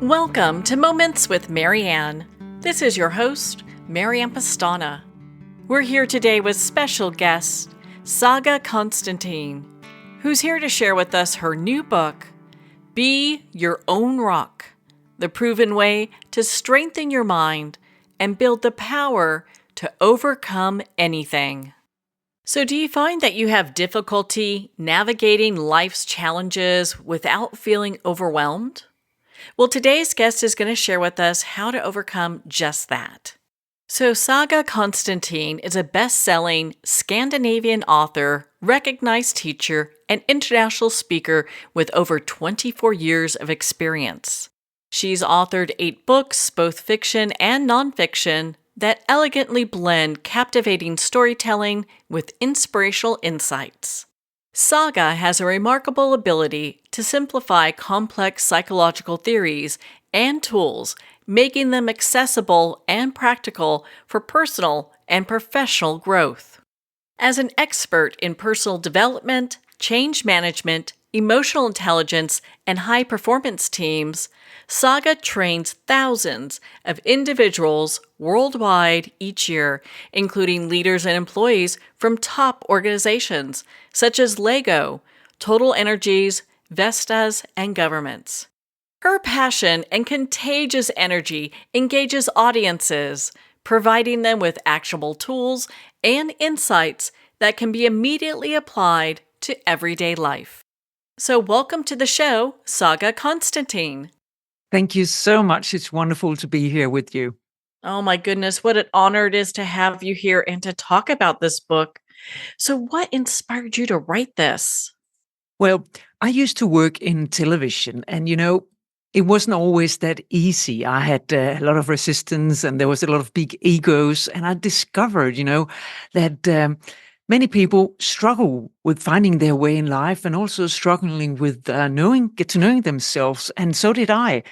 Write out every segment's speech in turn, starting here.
Welcome to Moments with Marianne. This is your host, Marianne Pastana. We're here today with special guest, Sagar Constantin, who's here to share with us her new book, Be Your Own Rock, the proven way to strengthen your mind and build the power to overcome anything. So do you find that you have difficulty navigating life's challenges without feeling overwhelmed? Well, today's guest is going to share with us how to overcome just that. So Sagar Constantin is a best-selling Scandinavian author, recognized teacher, and international speaker with over 24 years of experience. She's authored 8 books, both fiction and nonfiction, that elegantly blend captivating storytelling with inspirational insights. Saga has a remarkable ability to simplify complex psychological theories and tools, making them accessible and practical for personal and professional growth. As an expert in personal development, change management, emotional intelligence, and high-performance teams, Saga trains thousands of individuals worldwide each year, including leaders and employees from top organizations such as Lego, Total Energies, Vestas, and governments. Her passion and contagious energy engages audiences, providing them with actionable tools and insights that can be immediately applied to everyday life. So welcome to the show, Sagar Constantin. Thank you so much. It's wonderful to be here with you. Oh my goodness, what an honor it is to have you here and to talk about this book. So what inspired you to write this? Well, I used to work in television, and it wasn't always that easy. I had a lot of resistance, and there was a lot of big egos. And I discovered, that many people struggle with finding their way in life, and also struggling with get to knowing themselves. And so did I.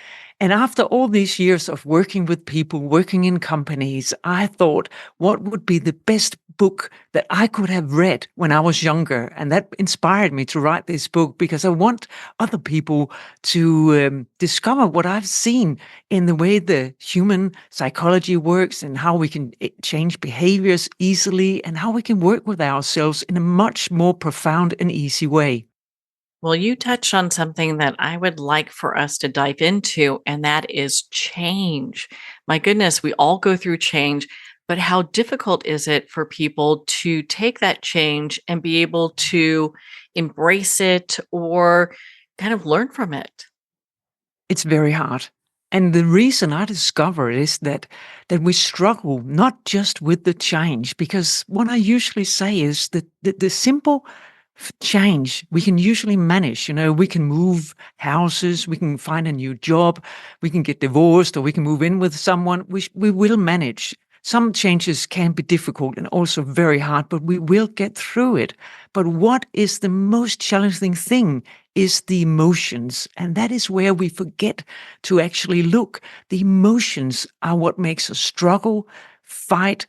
And after all these years of working with people, working in companies, I thought, what would be the best book that I could have read when I was younger? And that inspired me to write this book, because I want other people to discover what I've seen in the way the human psychology works, and how we can change behaviors easily, and how we can work with ourselves in a much more profound and easy way. Well, you touched on something that I would like for us to dive into, and that is change. My goodness, we all go through change, but how difficult is it for people to take that change and be able to embrace it or kind of learn from it? It's very hard. And the reason I discover is that we struggle not just with the change, because what I usually say is that the simple change we can usually manage. We can move houses, we can find a new job, we can get divorced, or we can move in with someone. We will manage. Some changes can be difficult and also very hard, but we will get through it. But what is the most challenging thing is the emotions. And that is where we forget to actually look. The emotions are what makes us struggle, fight,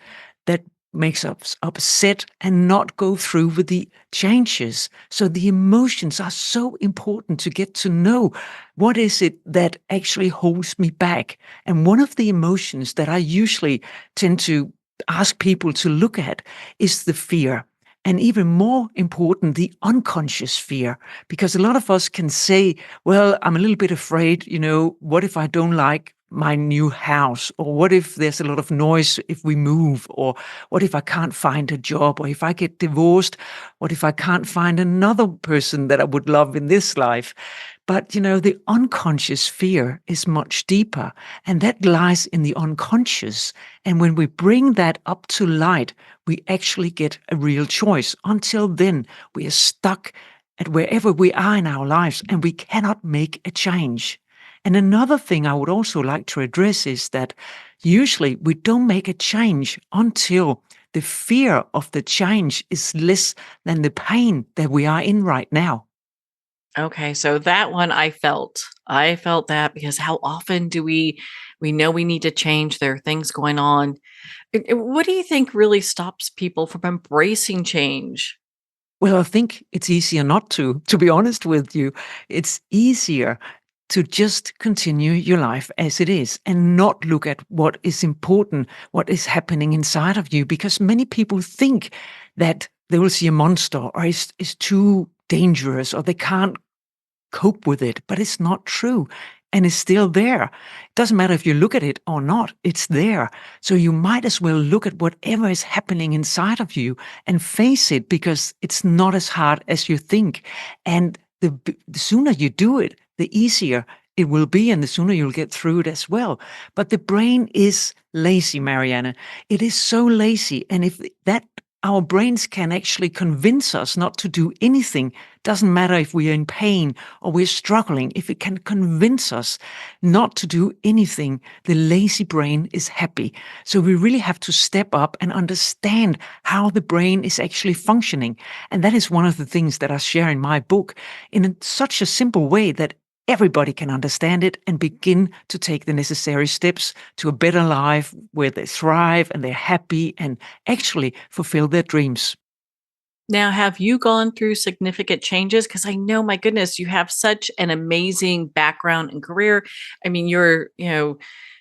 that makes us upset, and not go through with the changes. So the emotions are so important to get to know. What is it that actually holds me back? And one of the emotions that I usually tend to ask people to look at is the fear. And even more important, the unconscious fear, because a lot of us can say, well, I'm a little bit afraid, what if I don't like my new house? Or what if there's a lot of noise if we move? Or what if I can't find a job? Or if I get divorced? What if I can't find another person that I would love in this life? But, the unconscious fear is much deeper, and that lies in the unconscious. And when we bring that up to light, we actually get a real choice. Until then, we are stuck at wherever we are in our lives, and we cannot make a change. And another thing I would also like to address is that usually we don't make a change until the fear of the change is less than the pain that we are in right now. Okay, so that one I felt. I felt that because how often do we know we need to change, there are things going on. What do you think really stops people from embracing change? Well, I think it's easier not to be honest with you. It's easier to just continue your life as it is and not look at what is important, what is happening inside of you, because many people think that they will see a monster or it's too dangerous or they can't cope with it, but it's not true. And it's still there. It doesn't matter if you look at it or not, it's there. So you might as well look at whatever is happening inside of you and face it, because it's not as hard as you think. And the sooner you do it, the easier it will be, and the sooner you'll get through it as well. But the brain is lazy, Marianne. It is so lazy. And if that our brains can actually convince us not to do anything. Doesn't matter if we are in pain or we're struggling. If it can convince us not to do anything, the lazy brain is happy. So we really have to step up and understand how the brain is actually functioning. And that is one of the things that I share in my book in such a simple way that everybody can understand it and begin to take the necessary steps to a better life where they thrive and they're happy and actually fulfill their dreams. Now, have you gone through significant changes? Because I know, my goodness, you have such an amazing background and career. I mean, you're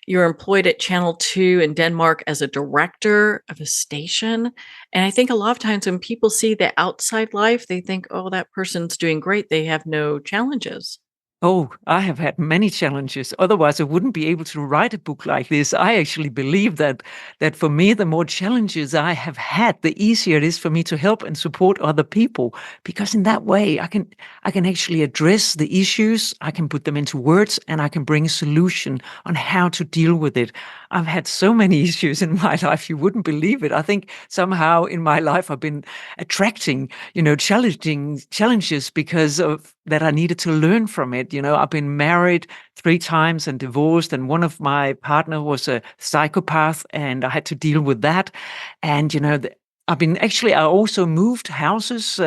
employed at Channel 2 in Denmark as a director of a station. And I think a lot of times when people see the outside life, they think, oh, that person's doing great. They have no challenges. Oh, I have had many challenges. Otherwise, I wouldn't be able to write a book like this. I actually believe that for me, the more challenges I have had, the easier it is for me to help and support other people. Because in that way, I can actually address the issues, I can put them into words, and I can bring a solution on how to deal with it. I've had so many issues in my life, you wouldn't believe it. I think somehow in my life I've been attracting, challenging challenges because of that I needed to learn from it. I've been married 3 times and divorced, and one of my partner was a psychopath, and I had to deal with that. And I also moved houses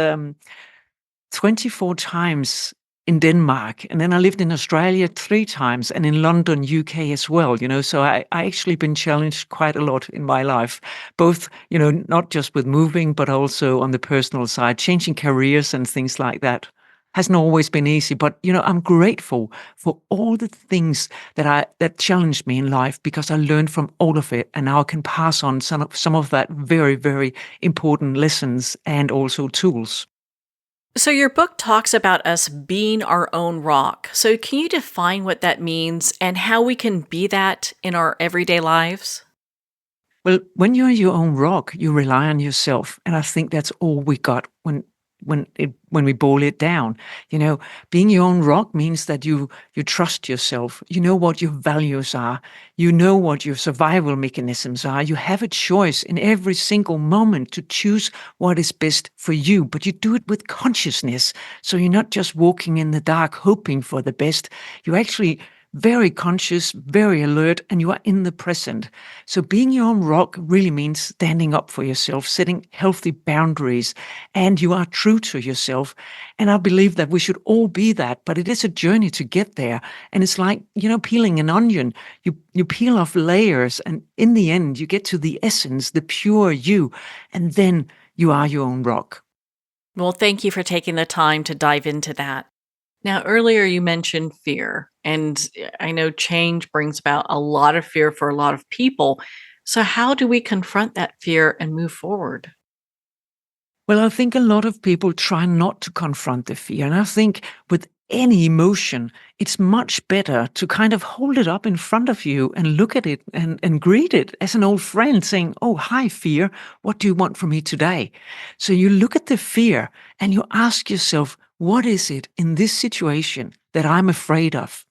24 times in Denmark, and then I lived in Australia 3 times, and in London, UK as well. So I actually been challenged quite a lot in my life, both not just with moving, but also on the personal side, changing careers and things like that. Hasn't always been easy, but I'm grateful for all the things that challenged me in life, because I learned from all of it, and now I can pass on some of that very, very important lessons and also tools. So, your book talks about us being our own rock. So, can you define what that means and how we can be that in our everyday lives? Well, when you're your own rock, you rely on yourself, and I think that's all we got when we boil it down. Being your own rock means that you trust yourself. You know what your values are. You know what your survival mechanisms are. You have a choice in every single moment to choose what is best for you, but you do it with consciousness. So you're not just walking in the dark hoping for the best. You actually very conscious, very alert, and you are in the present. So being your own rock really means standing up for yourself, setting healthy boundaries, and you are true to yourself. And I believe that we should all be that, but it is a journey to get there. And it's like, peeling an onion. You peel off layers, and in the end, you get to the essence, the pure you, and then you are your own rock. Well, thank you for taking the time to dive into that. Now, earlier you mentioned fear, and I know change brings about a lot of fear for a lot of people. So, how do we confront that fear and move forward? Well, I think a lot of people try not to confront the fear. And I think with any emotion, it's much better to kind of hold it up in front of you and look at it and greet it as an old friend, saying, "Oh, hi, fear. What do you want from me today?" So you look at the fear and you ask yourself, what is it in this situation that I'm afraid of?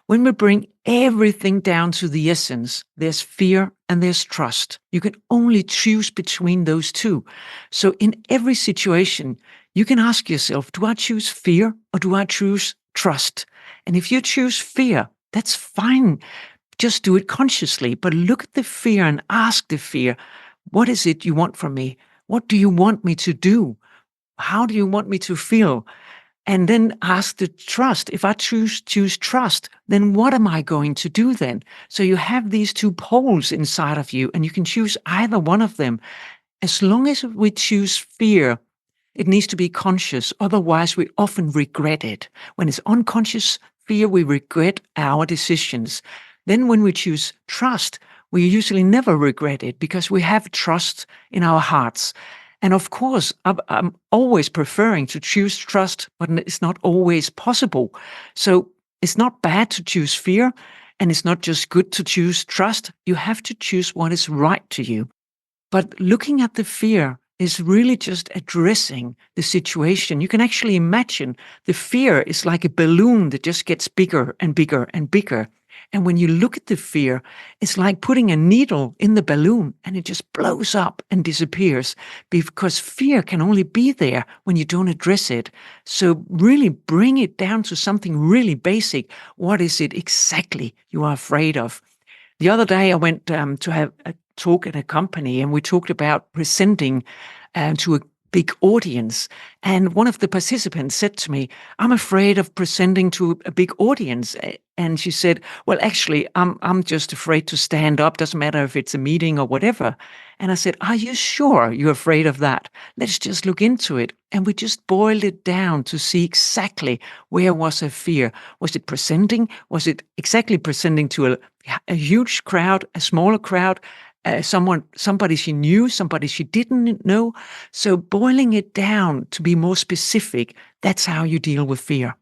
When we bring everything down to the essence, there's fear and there's trust. You can only choose between those two. So in every situation, you can ask yourself, do I choose fear or do I choose trust? And if you choose fear, that's fine. Just do it consciously, but look at the fear and ask the fear, what is it you want from me? What do you want me to do? How do you want me to feel? And then ask the trust. If I choose trust, then what am I going to do then? So you have these two poles inside of you, and you can choose either one of them. As long as we choose fear, it needs to be conscious. Otherwise, we often regret it. When it's unconscious, fear, we regret our decisions. Then when we choose trust, we usually never regret it because we have trust in our hearts. And of course, I'm always preferring to choose trust, but it's not always possible. So it's not bad to choose fear, and it's not just good to choose trust. You have to choose what is right to you. But looking at the fear is really just addressing the situation. You can actually imagine the fear is like a balloon that just gets bigger and bigger and bigger. And when you look at the fear, it's like putting a needle in the balloon and it just blows up and disappears, because fear can only be there when you don't address it. So really bring it down to something really basic. What is it exactly you are afraid of? The other day I went to have a talk at a company, and we talked about presenting to a big audience. And one of the participants said to me, "I'm afraid of presenting to a big audience." And she said, "Well, actually, I'm just afraid to stand up. Doesn't matter if it's a meeting or whatever." And I said, "Are you sure you're afraid of that? Let's just look into it." And we just boiled it down to see exactly where was her fear. Was it presenting? Was it exactly presenting to a huge crowd, a smaller crowd? Somebody she knew, somebody she didn't know. So boiling it down to be more specific, that's how you deal with fear.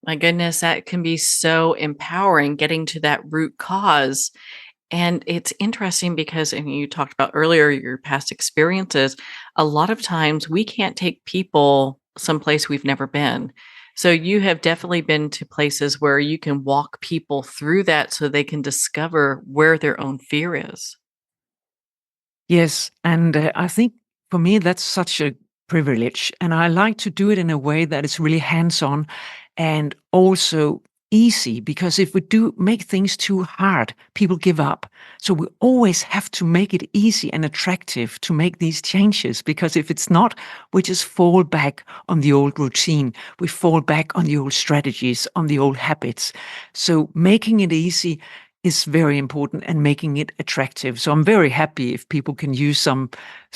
My goodness, that can be so empowering, getting to that root cause. And it's interesting because, and you talked about earlier your past experiences, a lot of times we can't take people someplace we've never been. So you have definitely been to places where you can walk people through that so they can discover where their own fear is. Yes, and I think for me that's such a privilege, and I like to do it in a way that is really hands-on and also easy, because if we do make things too hard, people give up. So we always have to make it easy and attractive to make these changes, because if it's not, we just fall back on the old routine. We fall back on the old strategies, on the old habits. So making it easy is very important, and making it attractive. So I'm very happy if people can use some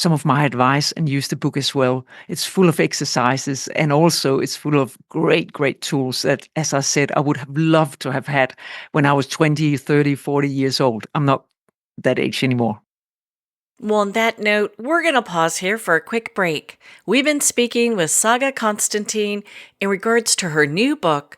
of my advice and use the book as well. It's full of exercises, and also it's full of great tools that, as I said, I would have loved to have had when I was 20, 30, 40 years old. I'm not that age anymore. Well, on that note, we're going to pause here for a quick break. We've been speaking with Saga Constantin in regards to her new book,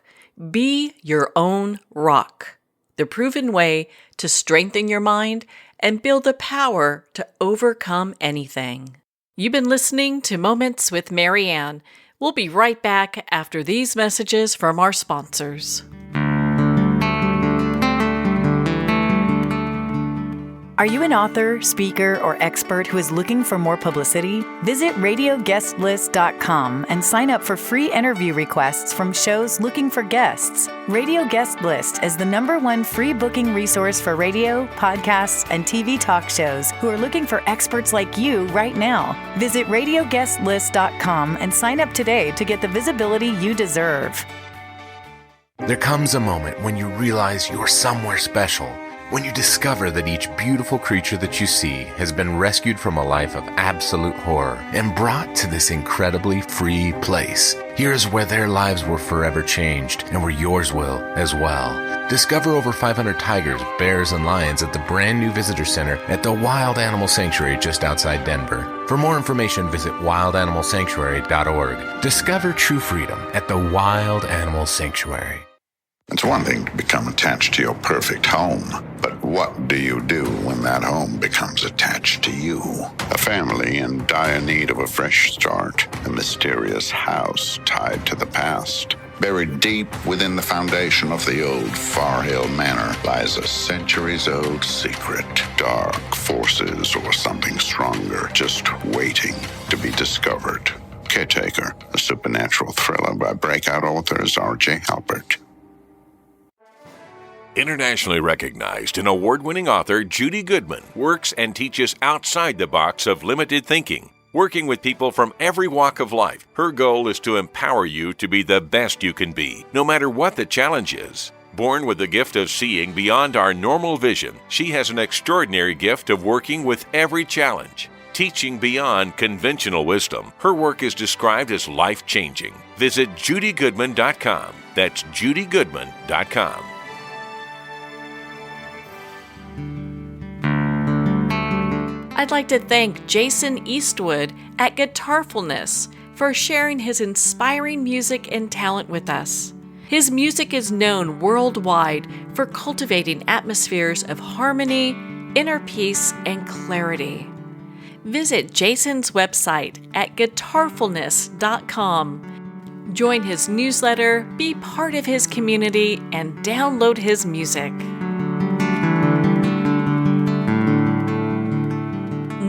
Be Your Own Rock: The Proven Way to Strengthen Your Mind and Build the Power to Overcome Anything. You've been listening to Moments with Marianne. We'll be right back after these messages from our sponsors. Are you an author, speaker, or expert who is looking for more publicity? Visit radioguestlist.com and sign up for free interview requests from shows looking for guests. Radio Guest List is the #1 free booking resource for radio, podcasts, and TV talk shows who are looking for experts like you right now. Visit radioguestlist.com and sign up today to get the visibility you deserve. There comes a moment when you realize you're somewhere special. When you discover that each beautiful creature that you see has been rescued from a life of absolute horror and brought to this incredibly free place. Here's where their lives were forever changed, and where yours will as well. Discover over 500 tigers, bears, and lions at the brand new visitor center at the Wild Animal Sanctuary just outside Denver. For more information, visit wildanimalsanctuary.org. Discover true freedom at the Wild Animal Sanctuary. It's one thing to become attached to your perfect home, but what do you do when that home becomes attached to you? A family in dire need of a fresh start, a mysterious house tied to the past. Buried deep within the foundation of the old Far Hill Manor lies a centuries-old secret. Dark forces or something stronger just waiting to be discovered. Caretaker, a supernatural thriller by breakout authors R.J. Halpert. Internationally recognized and award-winning author Judy Goodman works and teaches outside the box of limited thinking. Working with people from every walk of life, her goal is to empower you to be the best you can be, no matter what the challenge is. Born with the gift of seeing beyond our normal vision, she has an extraordinary gift of working with every challenge. teaching beyond conventional wisdom. Her work is described as life-changing. Visit judygoodman.com. That's judygoodman.com. I'd like to thank Jason Eastwood at Guitarfulness for sharing his inspiring music and talent with us. His music is known worldwide for cultivating atmospheres of harmony, inner peace, and clarity. Visit Jason's website at guitarfulness.com. Join his newsletter, be part of his community, and download his music.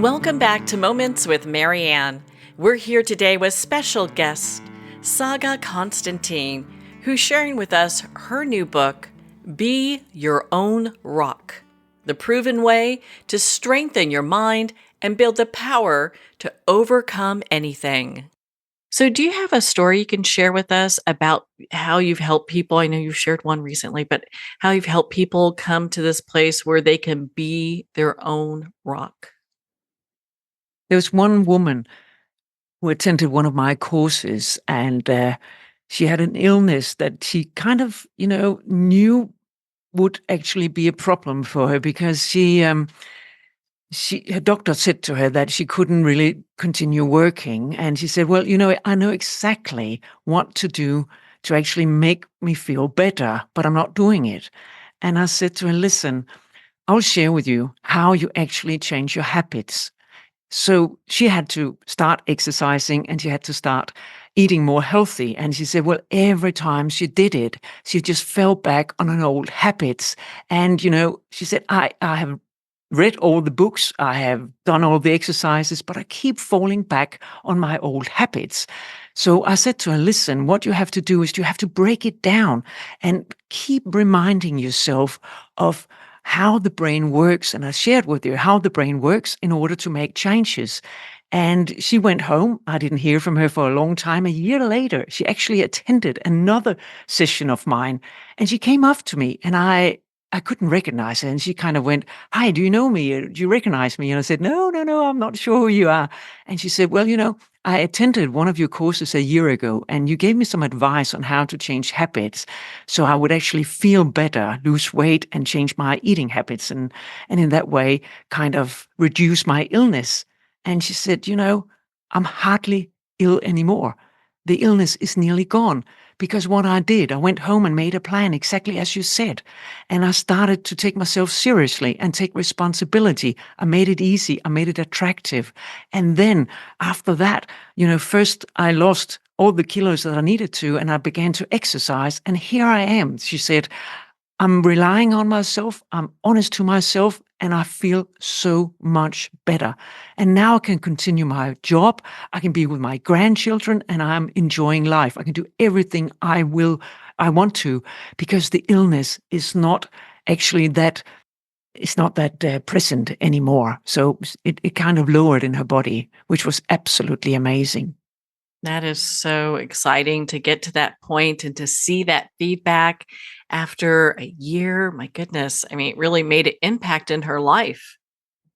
Welcome back to Moments with Marianne. We're here today with special guest, Sagar Constantin, who's sharing with us her new book, Be Your Own Rock, the proven way to strengthen your mind and build the power to overcome anything. So do you have a story you can share with us about how you've helped people? I know you've shared one recently, but how you've helped people come to this place where they can be their own rock? There was one woman who attended one of my courses, and she had an illness that she kind of, knew would actually be a problem for her because her doctor said to her that she couldn't really continue working. And she said, well, I know exactly what to do to actually make me feel better, but I'm not doing it. And I said to her, listen, I'll share with you how you actually change your habits. So she had to start exercising and she had to start eating more healthy. And she said, well, every time she did it, she just fell back on her old habits. And, she said, I have read all the books, I have done all the exercises, but I keep falling back on my old habits. So I said to her, listen, what you have to do is you have to break it down and keep reminding yourself of how the brain works. And I shared with you how the brain works in order to make changes. And she went home. I didn't hear from her for a long time. A year later, she actually attended another session of mine. And she came up to me and I couldn't recognize her. And she kind of went, hi, do you know me? Do you recognize me? And I said, no, I'm not sure who you are. And she said, well, I attended one of your courses a year ago and you gave me some advice on how to change habits so I would actually feel better, lose weight and change my eating habits and in that way kind of reduce my illness. And she said, I'm hardly ill anymore. The illness is nearly gone because what I did, I went home and made a plan exactly as you said. And I started to take myself seriously and take responsibility. I made it easy. I made it attractive. And then after that, first I lost all the kilos that I needed to and I began to exercise. And here I am. She said, I'm relying on myself. I'm honest to myself. And I feel so much better. And now I can continue my job. I can be with my grandchildren and I'm enjoying life. I can do everything I want to because the illness is not actually that, it's not that present anymore. So it kind of lowered in her body, which was absolutely amazing. That is so exciting to get to that point and to see that feedback after a year. My goodness. I mean, it really made an impact in her life.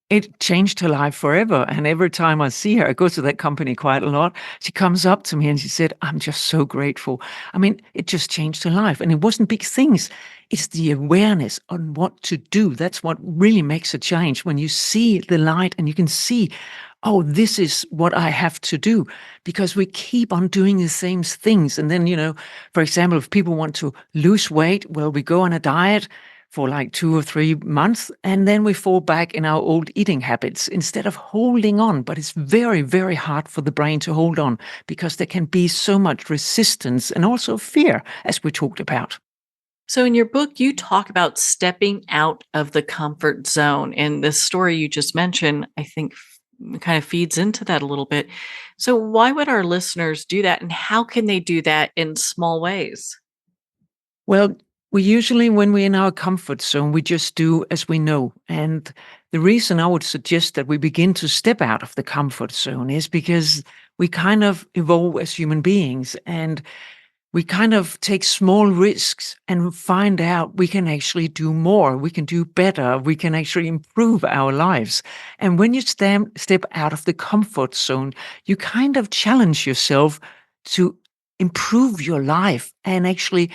It changed her life forever. And every time I see her, I go to that company quite a lot. She comes up to me and she said, I'm just so grateful. I mean, it just changed her life. And it wasn't big things. It's the awareness on what to do. That's what really makes a change. When you see the light and you can see, oh, this is what I have to do, because we keep on doing the same things. And then, for example, if people want to lose weight, well, we go on a diet for like 2 or 3 months, and then we fall back in our old eating habits instead of holding on. But it's very, very hard for the brain to hold on because there can be so much resistance and also fear, as we talked about. So in your book, you talk about stepping out of the comfort zone. And the story you just mentioned, I think, kind of feeds into that a little bit. So why would our listeners do that? And how can they do that in small ways? Well, we usually, when we're in our comfort zone, we just do as we know. And the reason I would suggest that we begin to step out of the comfort zone is because we kind of evolve as human beings. And we kind of take small risks and find out we can actually do more, we can do better, we can actually improve our lives. And when you step out of the comfort zone, you kind of challenge yourself to improve your life and actually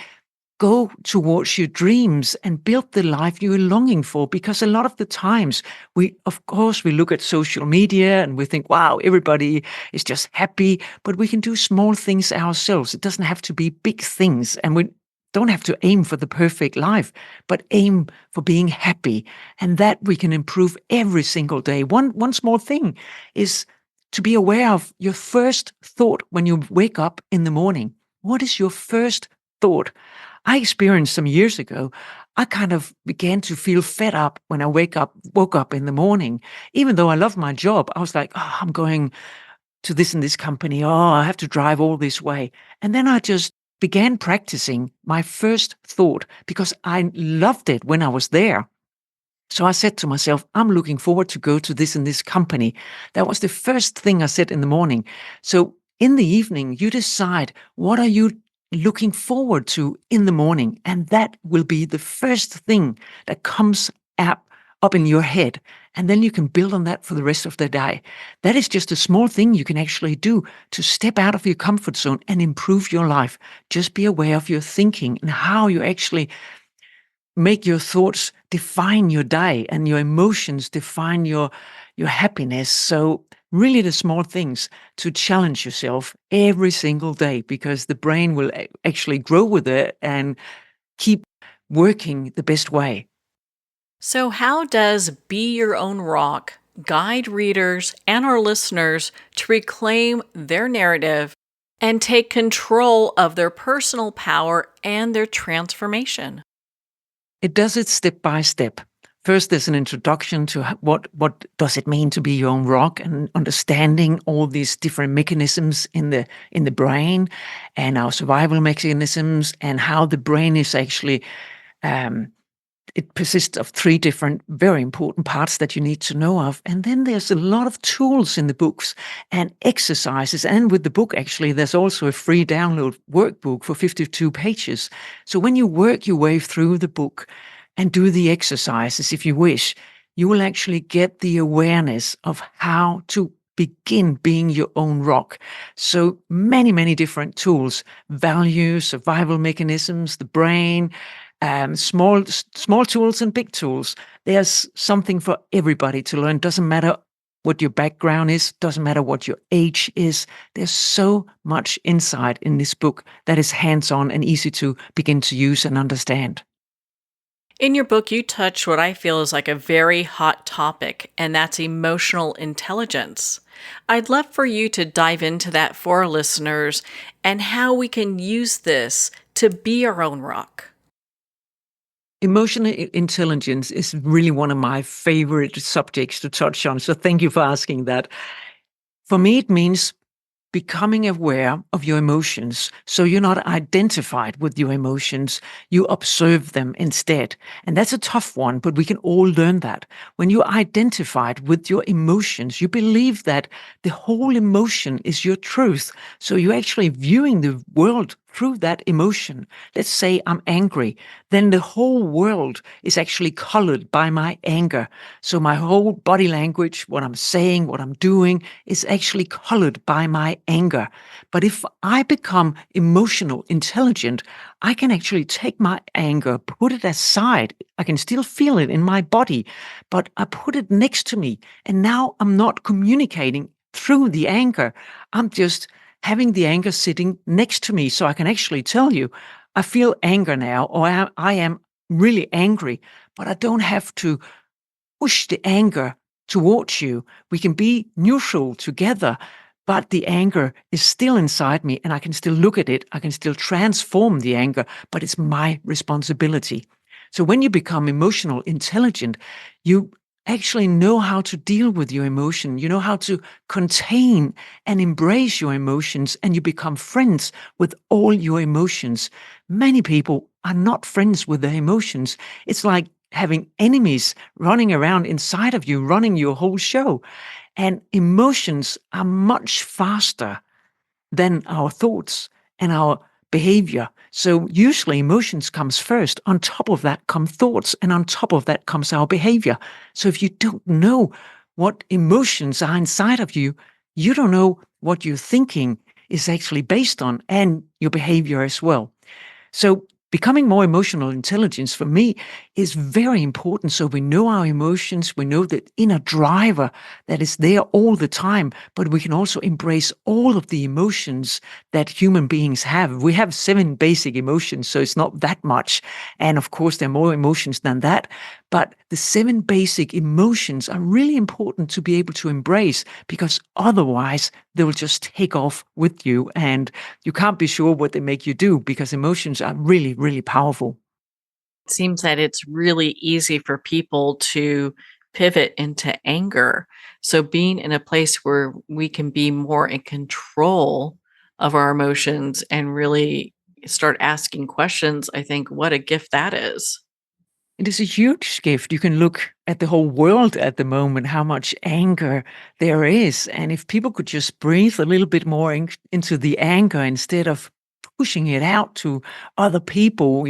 go towards your dreams and build the life you're longing for. Because a lot of the times of course, we look at social media and we think, wow, everybody is just happy, but we can do small things ourselves. It doesn't have to be big things. And we don't have to aim for the perfect life, but aim for being happy. And that we can improve every single day. One small thing is to be aware of your first thought when you wake up in the morning. What is your first thought? I experienced some years ago, I kind of began to feel fed up when I woke up in the morning. Even though I love my job, I was like, oh, I'm going to this and this company. Oh, I have to drive all this way. And then I just began practicing my first thought because I loved it when I was there. So I said to myself, I'm looking forward to go to this and this company. That was the first thing I said in the morning. So in the evening, you decide, what are you looking forward to in the morning? And that will be the first thing that comes up in your head. And then you can build on that for the rest of the day. That is just a small thing you can actually do to step out of your comfort zone and improve your life. Just be aware of your thinking and how you actually make your thoughts define your day and your emotions define your happiness. So really the small things to challenge yourself every single day, because the brain will actually grow with it and keep working the best way. So, how does Be Your Own Rock guide readers and our listeners to reclaim their narrative and take control of their personal power and their transformation? It does it step by step. First, there's an introduction to what does it mean to be your own rock, and understanding all these different mechanisms in the brain and our survival mechanisms, and how the brain is actually it persists of 3 different very important parts that you need to know of. And then there's a lot of tools in the books and exercises. And with the book, actually, there's also a free download workbook for 52 pages. So when you work your way through the book and do the exercises, if you wish, you will actually get the awareness of how to begin being your own rock. So many, many different tools, values, survival mechanisms, the brain, small tools and big tools. There's something for everybody to learn. Doesn't matter what your background is, doesn't matter what your age is. There's so much insight in this book that is hands-on and easy to begin to use and understand. In your book, you touch what I feel is like a very hot topic, and that's emotional intelligence. I'd love for you to dive into that for our listeners and how we can use this to be our own rock. Emotional intelligence is really one of my favorite subjects to touch on. So thank you for asking that. For me, it means becoming aware of your emotions. So you're not identified with your emotions, you observe them instead. And that's a tough one, but we can all learn that. When you're identified with your emotions, you believe that the whole emotion is your truth. So you're actually viewing the world through that emotion. Let's say I'm angry, then the whole world is actually colored by my anger. So my whole body language, what I'm saying, what I'm doing, is actually colored by my anger. But if I become emotional intelligent, I can actually take my anger, put it aside. I can still feel it in my body, but I put it next to me. And now I'm not communicating through the anger. I'm just having the anger sitting next to me, so I can actually tell you, I feel anger now, or I am really angry, but I don't have to push the anger towards you. We can be neutral together, but the anger is still inside me, and I can still look at it. I can still transform the anger, but it's my responsibility. So when you become emotional intelligent, you actually know how to deal with your emotion. You know how to contain and embrace your emotions, and you become friends with all your emotions. Many people are not friends with their emotions. It's like having enemies running around inside of you, running your whole show. And emotions are much faster than our thoughts and our behavior. So usually emotions comes first. On top of that come thoughts, and on top of that comes our behavior. So if you don't know what emotions are inside of you, you don't know what your thinking is actually based on, and your behavior as well. So becoming more emotional intelligence for me is very important. So we know our emotions, we know that inner driver that is there all the time, but we can also embrace all of the emotions that human beings have. We have 7 basic emotions, so it's not that much. And of course, there are more emotions than that. But the 7 basic emotions are really important to be able to embrace, because otherwise they will just take off with you and you can't be sure what they make you do, because emotions are really, really powerful. It seems that it's really easy for people to pivot into anger. So being in a place where we can be more in control of our emotions and really start asking questions, I think what a gift that is. It is a huge gift. You can look at the whole world at the moment, how much anger there is. And if people could just breathe a little bit more into the anger instead of pushing it out to other people,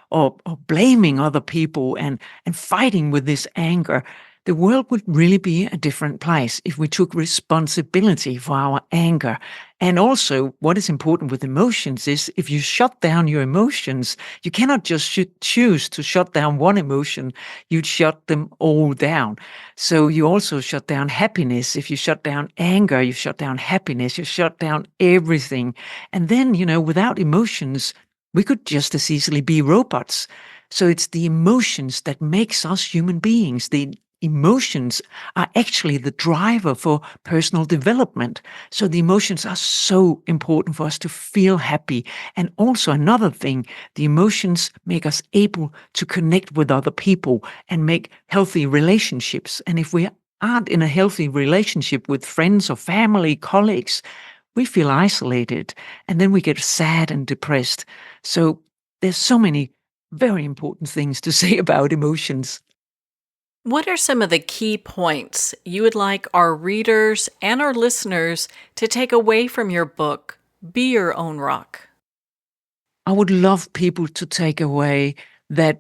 or blaming other people and fighting with this anger, the world would really be a different place if we took responsibility for our anger. And also, what is important with emotions is if you shut down your emotions, you cannot just choose to shut down one emotion, you'd shut them all down. So you also shut down happiness. If you shut down anger, you shut down happiness, you shut down everything. And then, without emotions, we could just as easily be robots. So it's the emotions that makes us human beings. The emotions are actually the driver for personal development. So the emotions are so important for us to feel happy. And also another thing, the emotions make us able to connect with other people and make healthy relationships. And if we aren't in a healthy relationship with friends or family, colleagues, we feel isolated and then we get sad and depressed. So there's so many very important things to say about emotions. What are some of the key points you would like our readers and our listeners to take away from your book, Be Your Own Rock? I would love people to take away that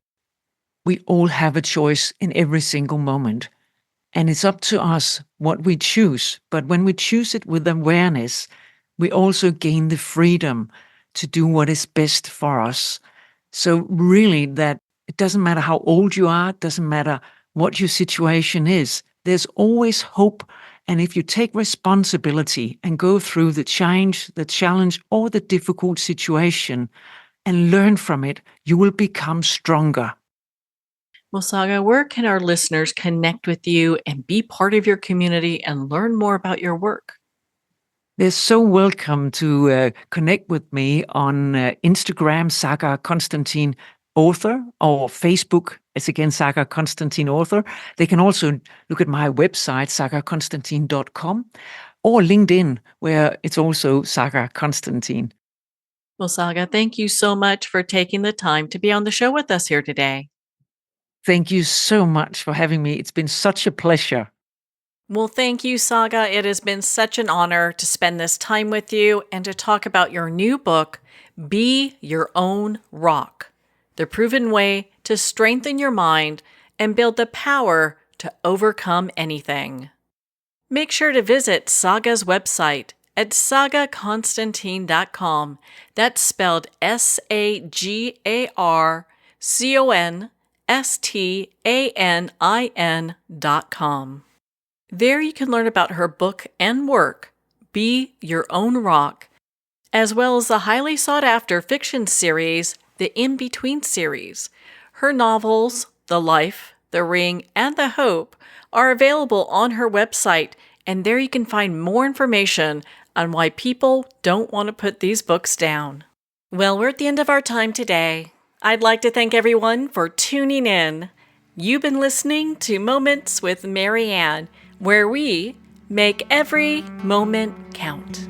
we all have a choice in every single moment. And it's up to us what we choose. But when we choose it with awareness, we also gain the freedom to do what is best for us. So really that it doesn't matter how old you are, it doesn't matter what your situation is, there's always hope. And if you take responsibility and go through the change, the challenge, or the difficult situation and learn from it, you will become stronger. Well, Saga, where can our listeners connect with you and be part of your community and learn more about your work? They're so welcome to connect with me on Instagram, Sagar Constantin Author, or Facebook, it's again Sagar Constantin Author. They can also look at my website, sagarconstantin.com, or LinkedIn, where it's also Sagar Constantin. Well, Saga, thank you so much for taking the time to be on the show with us here today. Thank you so much for having me. It's been such a pleasure. Well, thank you, Saga. It has been such an honor to spend this time with you and to talk about your new book, Be Your Own Rock, the proven way to strengthen your mind and build the power to overcome anything. Make sure to visit Saga's website at sagaconstantin.com. That's spelled SAGARCONSTANIN.com. There you can learn about her book and work, Be Your Own Rock, as well as the highly sought-after fiction series, the In Between series. Her novels, The Life, The Ring, and The Hope are available on her website, and there you can find more information on why people don't want to put these books down. Well, we're at the end of our time today. I'd like to thank everyone for tuning in. You've been listening to Moments with Marianne, where we make every moment count.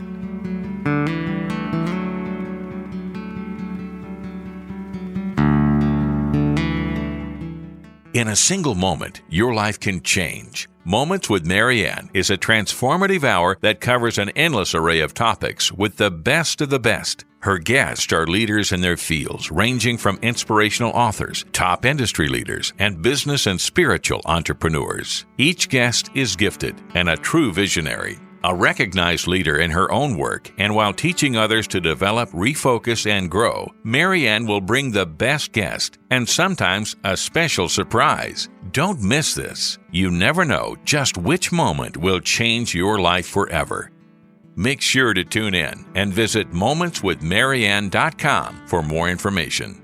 In a single moment, your life can change. Moments with Marianne is a transformative hour that covers an endless array of topics with the best of the best. Her guests are leaders in their fields, ranging from inspirational authors, top industry leaders, and business and spiritual entrepreneurs. Each guest is gifted and a true visionary, a recognized leader in her own work, and while teaching others to develop, refocus, and grow, Marianne will bring the best guest and sometimes a special surprise. Don't miss this. You never know just which moment will change your life forever. Make sure to tune in and visit momentswithmarianne.com for more information.